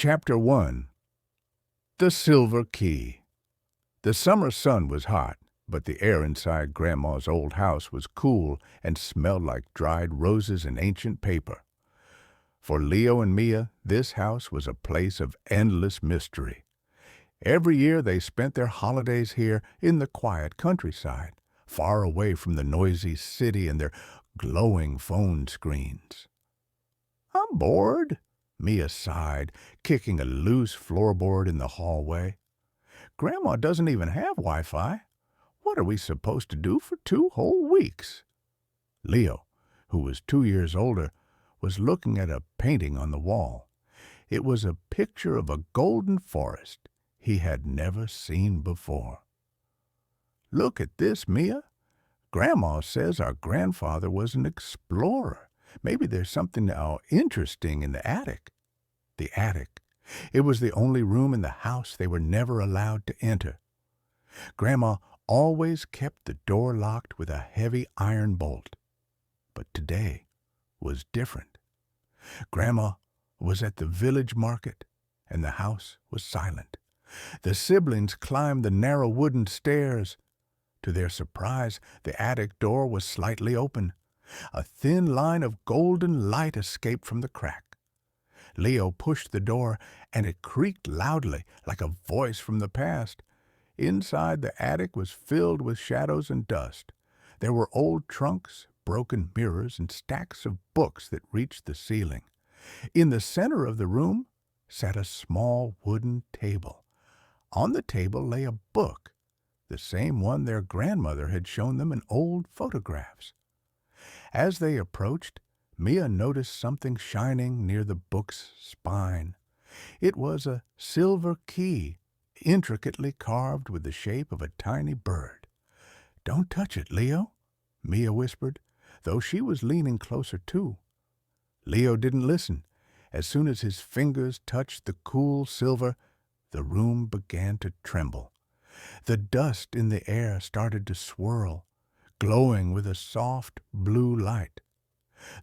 Chapter 1. The Silver Key. The summer sun was hot, but the air inside Grandma's old house was cool and smelled like dried roses and ancient paper. For Leo and Mia, this house was a place of endless mystery. Every year they spent their holidays here in the quiet countryside, far away from the noisy city and their glowing phone screens. "I'm bored," Mia sighed, kicking a loose floorboard in the hallway. "Grandma doesn't even have Wi-Fi. What are we supposed to do for 2 whole weeks?" Leo, who was 2 years older, was looking at a painting on the wall. It was a picture of a golden forest he had never seen before. "Look at this, Mia. Grandma says our grandfather was an explorer. Maybe there's something interesting in the attic." The attic. It was the only room in the house they were never allowed to enter. Grandma always kept the door locked with a heavy iron bolt. But today was different. Grandma was at the village market, and the house was silent. The siblings climbed the narrow wooden stairs. To their surprise, the attic door was slightly open. A thin line of golden light escaped from the crack. Leo pushed the door, and it creaked loudly, like a voice from the past. Inside, the attic was filled with shadows and dust. There were old trunks, broken mirrors, and stacks of books that reached the ceiling. In the center of the room sat a small wooden table. On the table lay a book, the same one their grandmother had shown them in old photographs. As they approached, Mia noticed something shining near the book's spine. It was a silver key, intricately carved with the shape of a tiny bird. "Don't touch it, Leo," Mia whispered, though she was leaning closer too. Leo didn't listen. As soon as his fingers touched the cool silver, the room began to tremble. The dust in the air started to swirl, glowing with a soft blue light.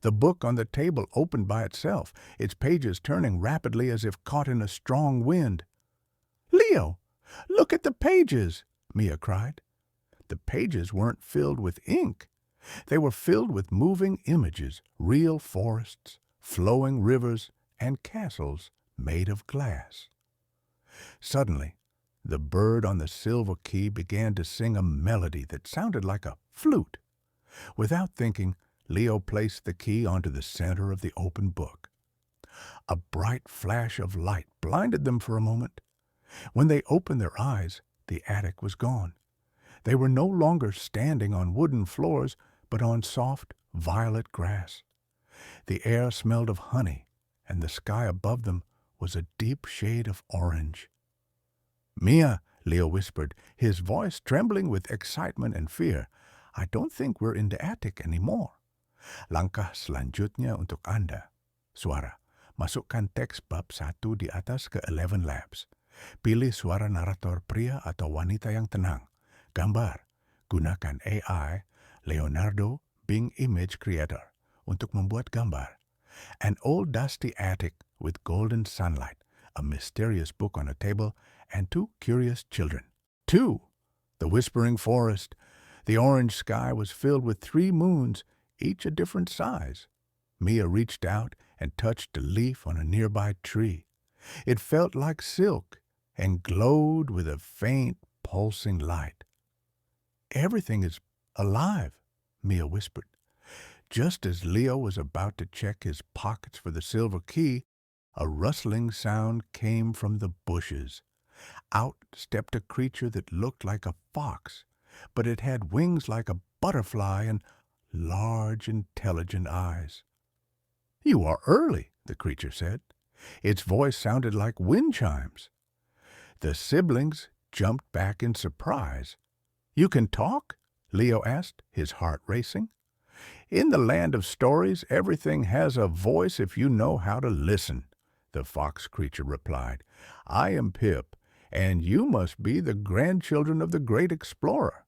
The book on the table opened by itself, its pages turning rapidly as if caught in a strong wind. "Leo, look at the pages!" Mia cried. The pages weren't filled with ink. They were filled with moving images, real forests, flowing rivers, and castles made of glass. Suddenly, the bird on the silver key began to sing a melody that sounded like a flute. Without thinking, Leo placed the key onto the center of the open book. A bright flash of light blinded them for a moment. When they opened their eyes, the attic was gone. They were no longer standing on wooden floors, but on soft, violet grass. The air smelled of honey, and the sky above them was a deep shade of orange. "Mia," Leo whispered, his voice trembling with excitement and fear, "I don't think we're in the attic anymore." "Langkah selanjutnya untuk Anda." Suara. Masukkan teks bab 1 di atas ke 11 Labs. Pilih suara narator pria atau wanita yang tenang. Gambar. Gunakan AI Leonardo Bing Image Creator untuk membuat gambar. An old dusty attic with golden sunlight, a mysterious book on a table, and 2 curious children. 2! The whispering forest. The orange sky was filled with 3 moons, each a different size. Mia reached out and touched a leaf on a nearby tree. It felt like silk and glowed with a faint, pulsing light. "Everything is alive," Mia whispered. Just as Leo was about to check his pockets for the silver key, a rustling sound came from the bushes. Out stepped a creature that looked like a fox, but it had wings like a butterfly and large, intelligent eyes. "You are early," the creature said. Its voice sounded like wind chimes. The siblings jumped back in surprise. "You can talk?" Leo asked, his heart racing. "In the land of stories, everything has a voice if you know how to listen," the fox creature replied. "I am Pip, and you must be the grandchildren of the great explorer."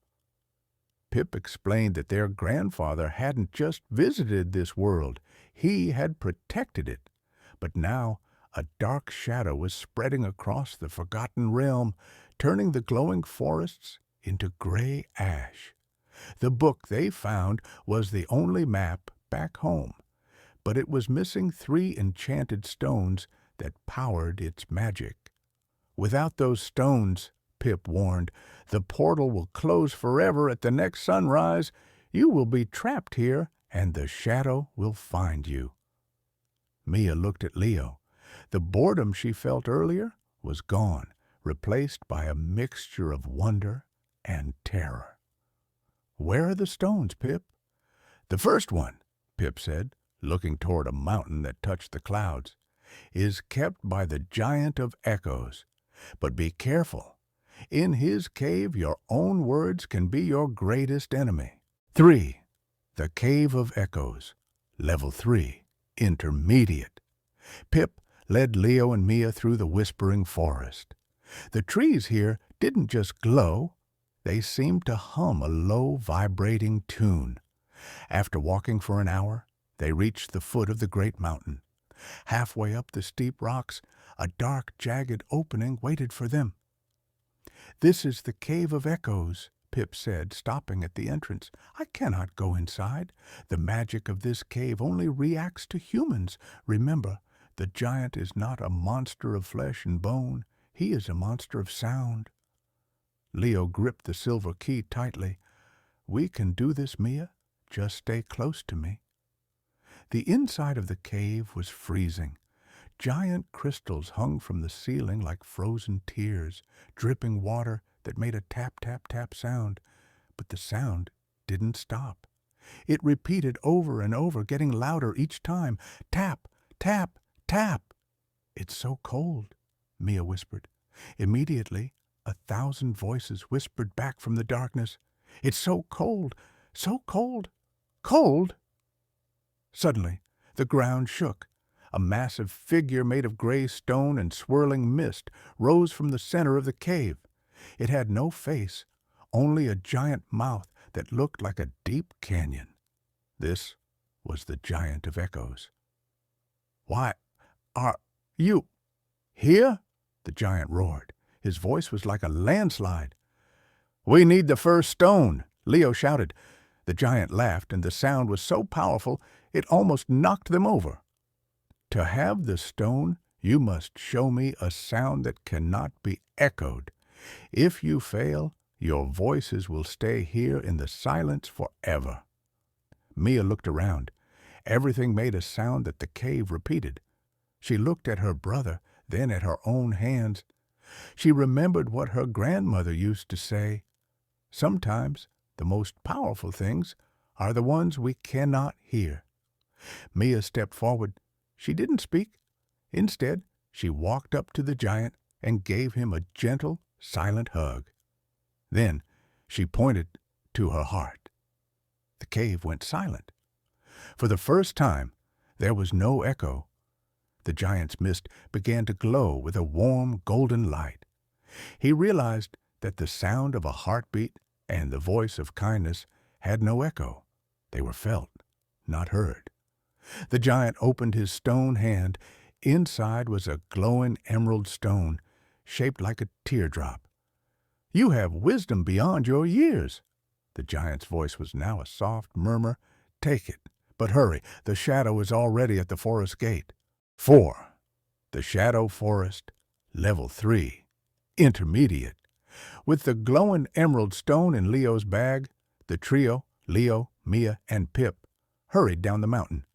Pip explained that their grandfather hadn't just visited this world, he had protected it. But now A dark shadow was spreading across the forgotten realm, turning the glowing forests into gray ash. The book they found was the only map back home, but it was missing 3 enchanted stones that powered its magic. Without those stones, Pip warned, the portal will close forever at the next sunrise. You will be trapped here, and the shadow will find you. Mia looked at Leo. The boredom she felt earlier was gone, replaced by a mixture of wonder and terror. Where are the stones, Pip? The first one, Pip said, looking toward a mountain that touched the clouds, is kept by the Giant of Echoes. But be careful. In his cave, your own words can be your greatest enemy. 3. The Cave of Echoes, Level 3, Intermediate. Pip led Leo and Mia through the whispering forest. The trees here didn't just glow, they seemed to hum a low, vibrating tune. After walking for an hour, they reached the foot of the great mountain. Halfway up the steep rocks, a dark, jagged opening waited for them. "This is the Cave of Echoes," Pip said, stopping at the entrance. "I cannot go inside. The magic of this cave only reacts to humans. Remember, the giant is not a monster of flesh and bone. He is a monster of sound." Leo gripped the silver key tightly. "We can do this, Mia. Just stay close to me." The inside of the cave was freezing. Giant crystals hung from the ceiling like frozen tears, dripping water that made a tap-tap-tap sound. But the sound didn't stop. It repeated over and over, getting louder each time. Tap, tap, tap. "It's so cold," Mia whispered. Immediately, 1,000 voices whispered back from the darkness. "It's so cold, so cold, cold." Suddenly, the ground shook. A massive figure made of gray stone and swirling mist rose from the center of the cave. It had no face, only a giant mouth that looked like a deep canyon. This was the Giant of Echoes. "Why, are you here?" the giant roared. His voice was like a landslide. "We need the first stone," Leo shouted. The giant laughed, and the sound was so powerful it almost knocked them over. "To have the stone, you must show me a sound that cannot be echoed. If you fail, your voices will stay here in the silence forever." Mia looked around. Everything made a sound that the cave repeated. She looked at her brother, then at her own hands. She remembered what her grandmother used to say. Sometimes the most powerful things are the ones we cannot hear. Mia stepped forward. She didn't speak. Instead, she walked up to the giant and gave him a gentle, silent hug. Then she pointed to her heart. The cave went silent. For the first time, there was no echo. The giant's mist began to glow with a warm, golden light. He realized that the sound of a heartbeat and the voice of kindness had no echo. They were felt, not heard. The giant opened his stone hand. Inside was a glowing emerald stone, shaped like a teardrop. "You have wisdom beyond your years." The giant's voice was now a soft murmur. "Take it, but hurry. The shadow is already at the forest gate." 4. The Shadow Forest, Level 3, Intermediate. With the glowing emerald stone in Leo's bag, the trio, Leo, Mia, and Pip, hurried down the mountain.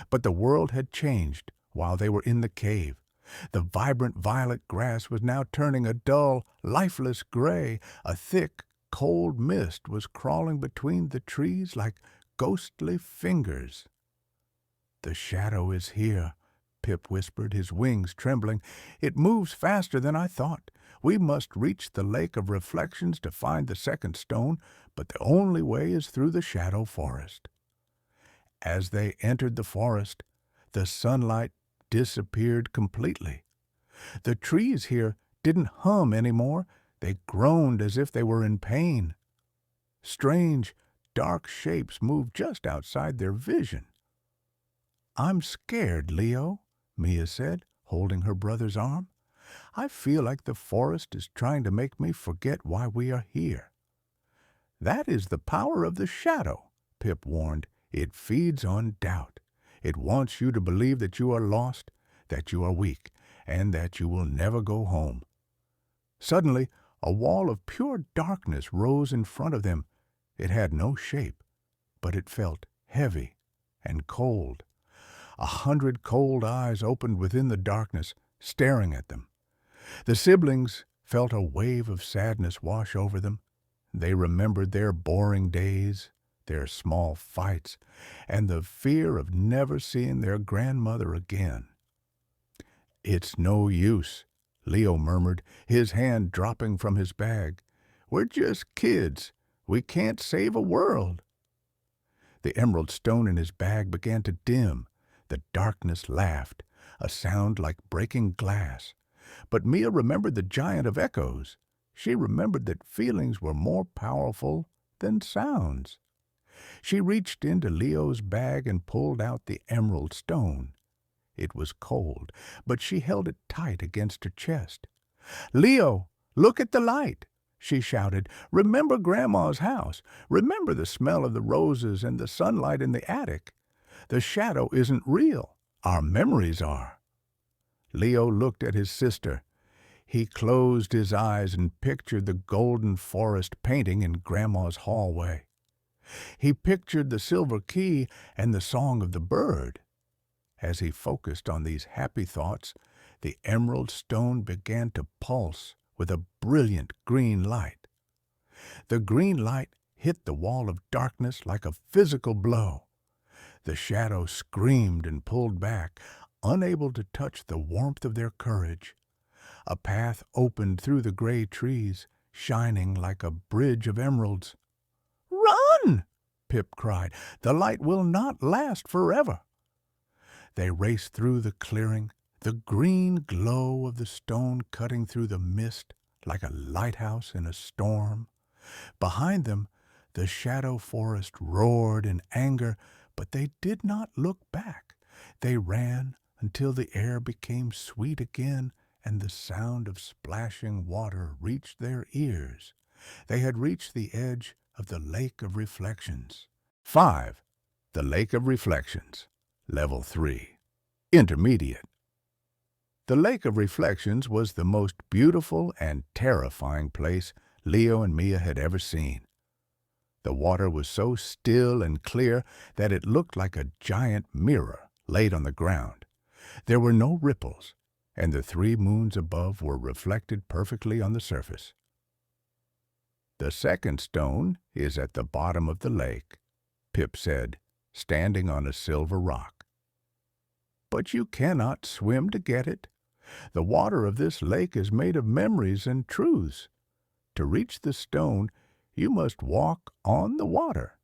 But the world had changed while they were in the cave. The vibrant violet grass was now turning a dull, lifeless gray. A thick, cold mist was crawling between the trees like ghostly fingers. "The shadow is here," Pip whispered, his wings trembling. "It moves faster than I thought. We must reach the Lake of Reflections to find the second stone, but the only way is through the Shadow Forest." As they entered the forest, the sunlight disappeared completely. The trees here didn't hum anymore. They groaned as if they were in pain. Strange, dark shapes moved just outside their vision. "I'm scared, Leo," Mia said. holding her brother's arm. "I feel like the forest is trying to make me forget why we are here." "That is the power of the shadow," Pip warned. "It feeds on doubt. It wants you to believe that you are lost, that you are weak, and that you will never go home." Suddenly, a wall of pure darkness rose in front of them. It had no shape, but it felt heavy and cold. 100 cold eyes opened within the darkness, staring at them. The siblings felt a wave of sadness wash over them. They remembered their boring days, their small fights, and the fear of never seeing their grandmother again. "It's no use," Leo murmured, his hand dropping from his bag. "We're just kids. We can't save a world." The emerald stone in his bag began to dim. The darkness laughed, a sound like breaking glass. But Mia remembered the giant of echoes. She remembered that feelings were more powerful than sounds. She reached into Leo's bag and pulled out the emerald stone. It was cold, but she held it tight against her chest. "Leo, look at the light!" she shouted. "Remember Grandma's house. Remember the smell of the roses and the sunlight in the attic. The shadow isn't real. Our memories are." Leo looked at his sister. He closed his eyes and pictured the golden forest painting in Grandma's hallway. He pictured the silver key and the song of the bird. As he focused on these happy thoughts, the emerald stone began to pulse with a brilliant green light. The green light hit the wall of darkness like a physical blow. The shadow screamed and pulled back, unable to touch the warmth of their courage. A path opened through the gray trees, shining like a bridge of emeralds. "Run!" Pip cried. "The light will not last forever." They raced through the clearing, the green glow of the stone cutting through the mist like a lighthouse in a storm. Behind them, the shadow forest roared in anger, but they did not look back. They ran until the air became sweet again and the sound of splashing water reached their ears. They had reached the edge of the Lake of Reflections. 5. The Lake of Reflections, Level 3. Intermediate. The Lake of Reflections was the most beautiful and terrifying place Leo and Mia had ever seen. The water was so still and clear that it looked like a giant mirror laid on the ground. There were no ripples, and the 3 moons above were reflected perfectly on the surface. "The second stone is at the bottom of the lake," Pip said, standing on a silver rock. "But you cannot swim to get it. The water of this lake is made of memories and truths. To reach the stone, you must walk on the water."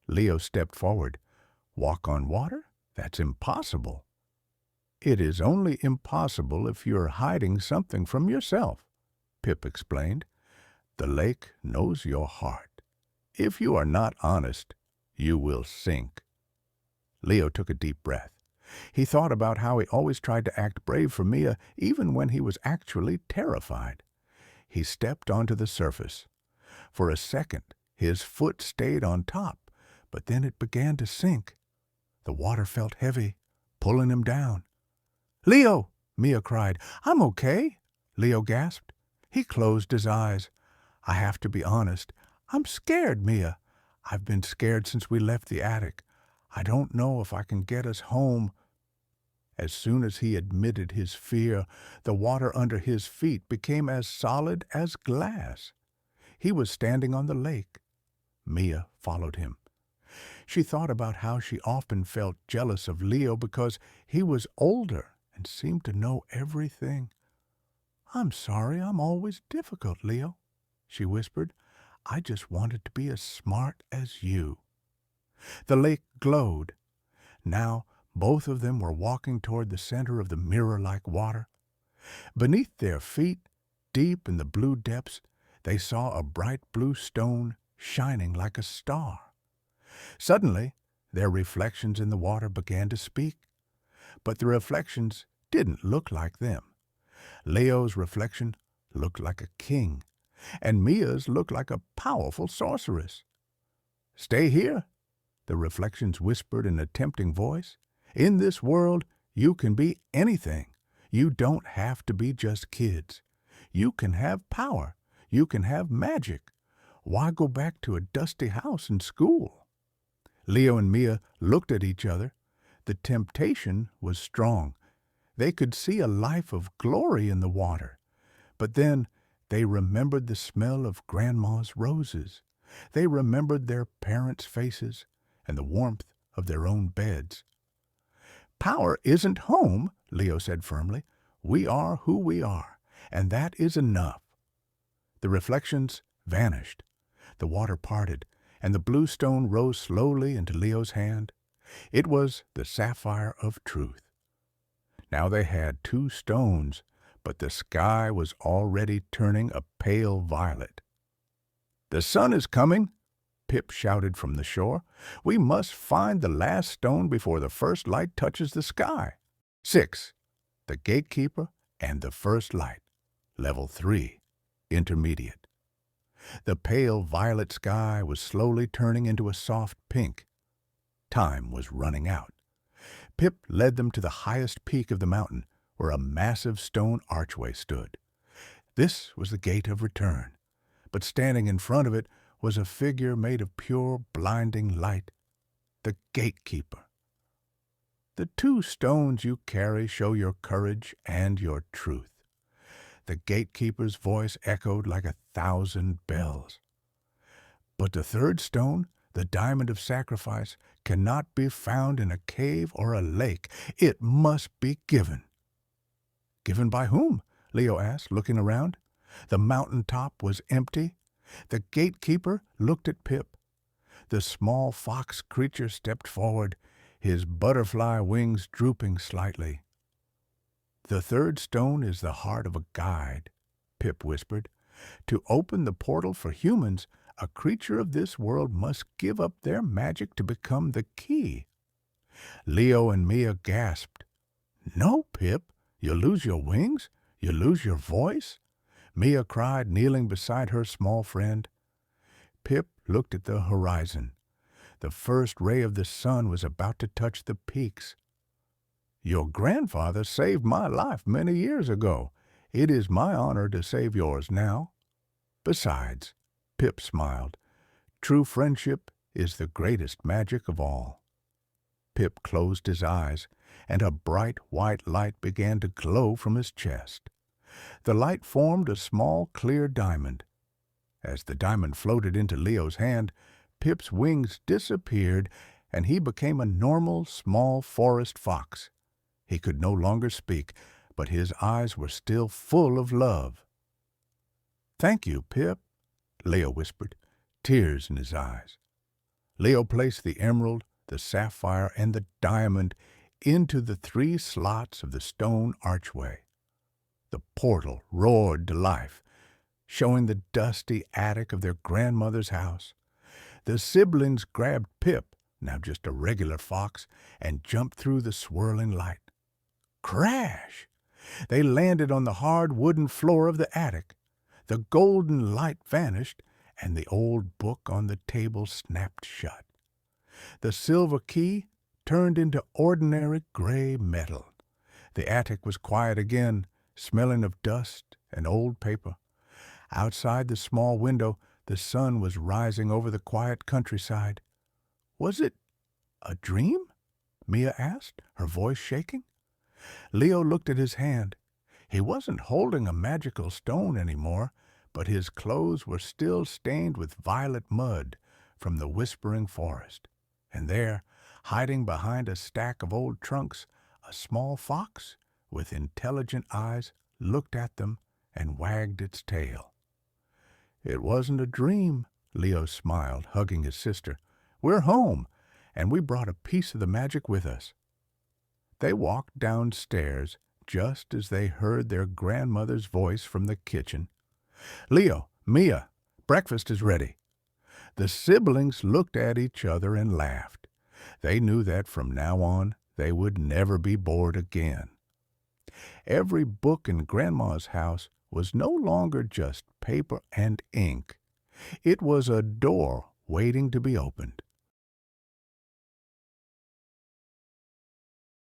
Leo stepped forward. "Walk on water? That's impossible." "It is only impossible if you're hiding something from yourself," Pip explained. "The lake knows your heart. If you are not honest, you will sink." Leo took a deep breath. He thought about how he always tried to act brave for Mia, even when he was actually terrified. He stepped onto the surface. For a second, his foot stayed on top, but then it began to sink. The water felt heavy, pulling him down. "Leo!" Mia cried. "I'm okay," Leo gasped. He closed his eyes. "I have to be honest. I'm scared, Mia. I've been scared since we left the attic. I don't know if I can get us home." As soon as he admitted his fear, the water under his feet became as solid as glass. He was standing on the lake. Mia followed him. She thought about how she often felt jealous of Leo because he was older and seemed to know everything. "I'm sorry I'm always difficult, Leo," she whispered. "I just wanted to be as smart as you." The lake glowed. Now both of them were walking toward the center of the mirror-like water. Beneath their feet, deep in the blue depths, they saw a bright blue stone shining like a star. Suddenly, their reflections in the water began to speak. But the reflections didn't look like them. Leo's reflection looked like a king, and Mia's looked like a powerful sorceress. "Stay here," the reflections whispered in a tempting voice. "In this world, you can be anything. You don't have to be just kids. You can have power. You can have magic. Why go back to a dusty house and school?" Leo and Mia looked at each other. The temptation was strong. They could see a life of glory in the water. But then they remembered the smell of Grandma's roses. They remembered their parents' faces and the warmth of their own beds. "Power isn't home," Leo said firmly. "We are who we are, and that is enough." The reflections vanished. The water parted, and the blue stone rose slowly into Leo's hand. It was the sapphire of truth. Now they had 2 stones, but the sky was already turning a pale violet. "The sun is coming," Pip shouted from the shore. "We must find the last stone before the first light touches the sky." 6. The gatekeeper and the first light. Level 3. Intermediate. The pale violet sky was slowly turning into a soft pink. Time was running out. Pip led them to the highest peak of the mountain, where a massive stone archway stood. This was the gate of return, but standing in front of it was a figure made of pure, blinding light, the gatekeeper. "The 2 stones you carry show your courage and your truth." The gatekeeper's voice echoed like 1,000 bells. "But the 3rd stone, the diamond of sacrifice, cannot be found in a cave or a lake. It must be given." "Given by whom?" Leo asked, looking around. The mountain top was empty. The gatekeeper looked at Pip. The small fox creature stepped forward, his butterfly wings drooping slightly. "The 3rd stone is the heart of a guide," Pip whispered. "To open the portal for humans, a creature of this world must give up their magic to become the key." Leo and Mia gasped. "No, Pip, you'll lose your wings, you'll lose your voice," Mia cried, kneeling beside her small friend. Pip looked at the horizon. The first ray of the sun was about to touch the peaks. "Your grandfather saved my life many years ago. It is my honor to save yours now. Besides," Pip smiled, "true friendship is the greatest magic of all." Pip closed his eyes, and a bright white light began to glow from his chest. The light formed a small, clear diamond. As the diamond floated into Leo's hand, Pip's wings disappeared, and he became a normal, small forest fox. He could no longer speak, but his eyes were still full of love. "Thank you, Pip," Leo whispered, tears in his eyes. Leo placed the emerald, the sapphire, and the diamond into the 3 slots of the stone archway. The portal roared to life, showing the dusty attic of their grandmother's house. The siblings grabbed Pip, now just a regular fox, and jumped through the swirling light. Crash! They landed on the hard wooden floor of the attic. The golden light vanished, and the old book on the table snapped shut. The silver key turned into ordinary gray metal. The attic was quiet again, smelling of dust and old paper. Outside the small window, the sun was rising over the quiet countryside. "Was it a dream?" Mia asked, her voice shaking. Leo looked at his hand. He wasn't holding a magical stone anymore, but his clothes were still stained with violet mud from the whispering forest. And there, hiding behind a stack of old trunks, a small fox with intelligent eyes looked at them and wagged its tail. "It wasn't a dream," Leo smiled, hugging his sister. "We're home, and we brought a piece of the magic with us." They walked downstairs just as they heard their grandmother's voice from the kitchen. "Leo, Mia, breakfast is ready." The siblings looked at each other and laughed. They knew that from now on they would never be bored again. Every book in Grandma's house was no longer just paper and ink. It was a door waiting to be opened.